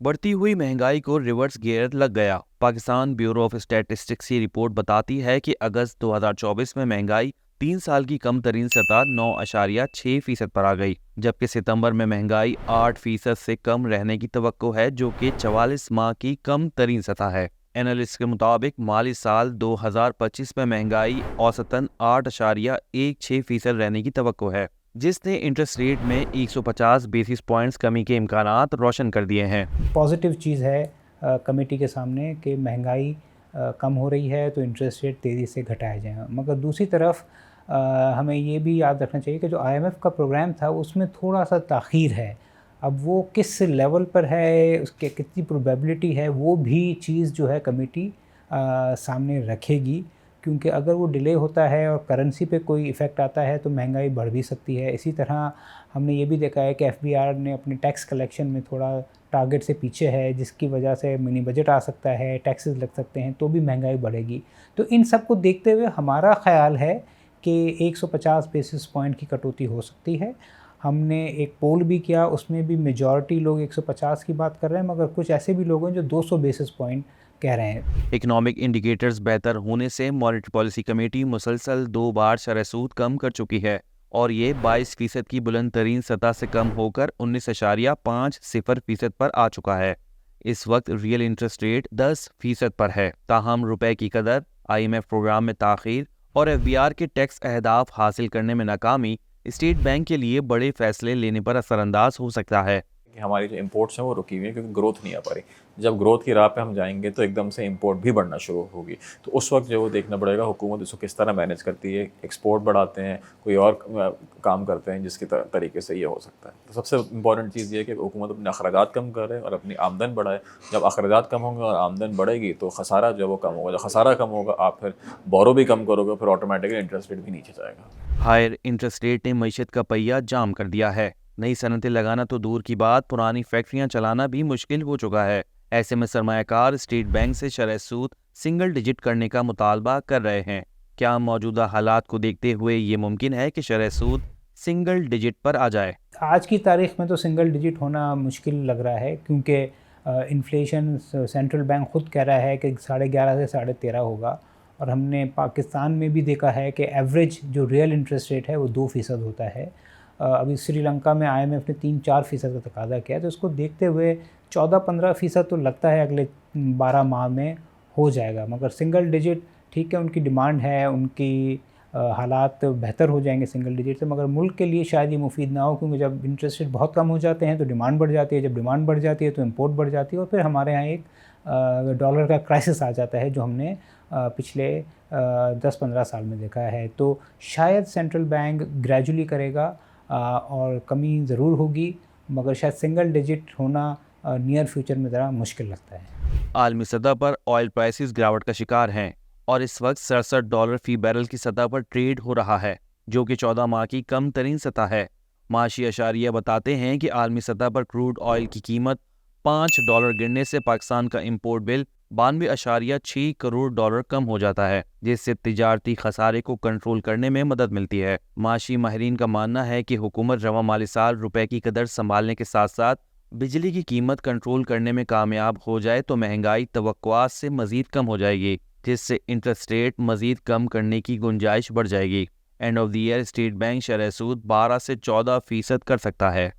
बढ़ती हुई महंगाई को रिवर्स गियर लग गया। पाकिस्तान ब्यूरो ऑफ स्टैटिस्टिक्स की रिपोर्ट बताती है कि अगस्त 2024 में महंगाई 3 साल की कम तरीन सतह 9.6% पर आ गई, जबकि सितंबर में महंगाई 8% से कम रहने की तवक्को है, जो कि 44 माह की कम तरीन सतह है। एनालिस्ट के मुताबिक माली साल 2025 में महंगाई औसतन 8.16% रहने की तवक्को है, जिसने इंटरेस्ट रेट में 150 बेसिस पॉइंट्स कमी के इम्कानात रोशन कर दिए हैं। पॉजिटिव चीज़ है कमेटी के सामने कि महंगाई कम हो रही है तो इंटरेस्ट रेट तेज़ी से घटाए जाएँ। मगर दूसरी तरफ हमें ये भी याद रखना चाहिए कि जो आईएमएफ का प्रोग्राम था उसमें थोड़ा-सा ताख़ीर है। अब वो किस लेवल पर है, उसके कितनी प्रोबेबिलिटी है, वो भी चीज़ जो है कमेटी सामने रखेगी, क्योंकि अगर वो डिले होता है और करेंसी पे कोई इफ़ेक्ट आता है तो महंगाई बढ़ भी सकती है। इसी तरह हमने ये भी देखा है कि एफबीआर ने अपने टैक्स कलेक्शन में थोड़ा टारगेट से पीछे है, जिसकी वजह से मिनी बजट आ सकता है, टैक्सेस लग सकते हैं, तो भी महंगाई बढ़ेगी। तो इन सब को देखते हुए हमारा ख़्याल है कि 150 बेसिस पॉइंट की कटौती हो सकती है। हमने एक पोल भी किया, उसमें भी मेजॉरिटी लोग 150 की बात कर रहे हैं, मगर कुछ ऐसे भी लोग हैं जो 200 बेसिस पॉइंट कह रहे हैं। इकोनॉमिक इंडिकेटर्स बेहतर होने से मॉनेटरी पॉलिसी कमेटी मुसलसल 2 बार शरह सूद कम कर चुकी है और ये 22% की बुलंद तरीन सतह से कम होकर 19.50% पर आ चुका है। इस वक्त रियल इंटरेस्ट रेट 10% पर है। ताहम रुपए की कदर, IMF प्रोग्राम में ताखीर और FBR के टैक्स अहदाफ हासिल करने में नाकामी स्टेट बैंक के लिए बड़े फैसले लेने पर असरअंदाज हो सकता है। कि हमारी जो इंपोर्ट्स हैं वो रुकी हुई हैं क्योंकि ग्रोथ नहीं आ पा रही। जब ग्रोथ की राह पे हम जाएंगे तो एकदम से इंपोर्ट भी बढ़ना शुरू होगी, तो उस वक्त जो वो देखना पड़ेगा हुकूमत इसको किस तरह मैनेज करती है। एक्सपोर्ट बढ़ाते हैं, कोई और काम करते हैं जिसके तरीके से ये हो सकता है। तो सबसे इंपॉर्टेंट चीज़ ये है कि हुकूमत अपने अखराजात कम करे और अपनी आमदन बढ़ाए। जब अखराजात कम होंगे और आमदन बढ़ेगी तो खसारा जो वो कम होगा। जब खसारा कम होगा आप फिर बोरो भी कम करोगे, फिर ऑटोमेटिकली इंटरेस्ट रेट भी नीचे जाएगा। हायर इंटरेस्ट रेट ने मईशत का पहिया जाम कर दिया है। नई सनतें लगाना तो दूर की बात, पुरानी फैक्ट्रियां चलाना भी मुश्किल हो चुका है। ऐसे में सरमायाकार स्टेट बैंक से शरह सूद सिंगल डिजिट करने का मुतालबा कर रहे हैं। क्या मौजूदा हालात को देखते हुए ये मुमकिन है कि शरह सूद सिंगल डिजिट पर आ जाए? आज की तारीख में तो सिंगल डिजिट होना मुश्किल लग रहा है, क्योंकि इन्फ्लेशन सेंट्रल बैंक ख़ुद कह रहा है कि 11.5 से 13.5 होगा। और हमने पाकिस्तान में भी देखा है कि एवरेज जो रियल इंटरेस्ट रेट है वो 2% होता है। अभी श्रीलंका में IMF ने 3-4% का तकाजा किया है, तो उसको देखते हुए 14-15% तो लगता है अगले 12 माह में हो जाएगा। मगर सिंगल डिजिट ठीक है, उनकी डिमांड है, उनकी हालात बेहतर हो जाएंगे सिंगल डिजिट से, मगर मुल्क के लिए शायद ये मुफीद ना हो, क्योंकि जब इंटरेस्ट रेट बहुत कम हो जाते हैं तो डिमांड बढ़ जाती है, जब डिमांड बढ़ जाती है तो इंपोर्ट बढ़ जाती है, और फिर हमारे यहाँ एक डॉलर का क्राइसिस आ जाता है, जो हमने पिछले 10-15 साल में देखा है। तो शायद सेंट्रल बैंक ग्रेजुअली करेगा और कमी ज़रूर होगी, मगर शायद सिंगल डिजिट होना नियर फ्यूचर में ज़रा मुश्किल लगता है। आलमी सतह पर ऑयल प्राइसेस गिरावट का शिकार हैं और इस वक्त $67 फी बैरल की सतह पर ट्रेड हो रहा है, जो कि 14 माह की कम तरीन सतह है। माशी अशारिया बताते हैं कि आलमी सतह पर क्रूड ऑयल की कीमत $5 गिरने से पाकिस्तान का इंपोर्ट बिल 92.6 करोड़ डॉलर कम हो जाता है, जिससे तिजारती खसारे को कंट्रोल करने में मदद मिलती है। माशी माहिरीन का मानना है कि हुकूमत रवा माली साल रुपए की कदर संभालने के साथ साथ बिजली की कीमत कंट्रोल करने में कामयाब हो जाए तो महंगाई तवक्कुआत से मजीद कम हो जाएगी, जिससे इंटरेस्ट रेट मजीद कम करने की गुंजाइश बढ़ जाएगी। End of the year state bank शरह सूद 12 से 14% कर सकता है।